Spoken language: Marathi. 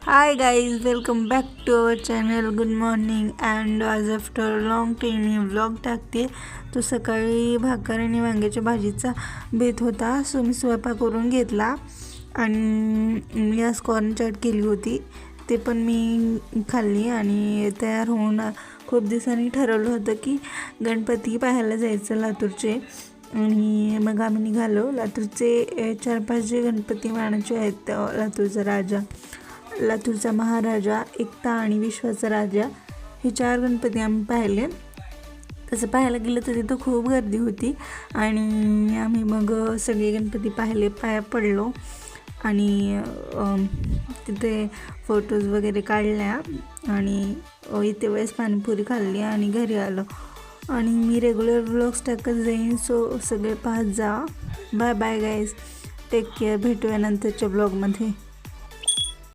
Hi guys, welcome back to our channel. Good morning and as after a long time me vlog टाकते. तो सकाळी भाकर आणि वांग्याच्या भाजीचा बेत होता, सो मी स्वयंपाक करून घेतला आणि मी आज कॉर्न चाट केली होती, ते पण मी खाल्ली. आणि तयार होऊन खूप दिवसांनी ठरवलं होतं की गणपती पाहायला जायचं लातूरचे. आणि मग आम्ही निघालो. लातूरचे 4-5 जे गणपती मानाचे आहेत, लातूरचा राजा, लातूरचा महाराजा, एकता आणि विश्वाचा राजा, हे 4 गणपती आम्ही पाहिले. तसं पाहायला गेलं तर तिथं खूप गर्दी होती आणि आम्ही मग सगळे गणपती पाहिले, पाया पडलो आणि तिथे फोटोज वगैरे काढल्या आणि इथे वेळेस पाणीपुरी खाल्ली आणि घरी आलो. आणि मी रेग्युलर व्लॉग्स टाकत जाईन, सो सगळे पाहत जा. Bye bye guys, take care. भेटूया नंतरच्या ब्लॉगमध्ये.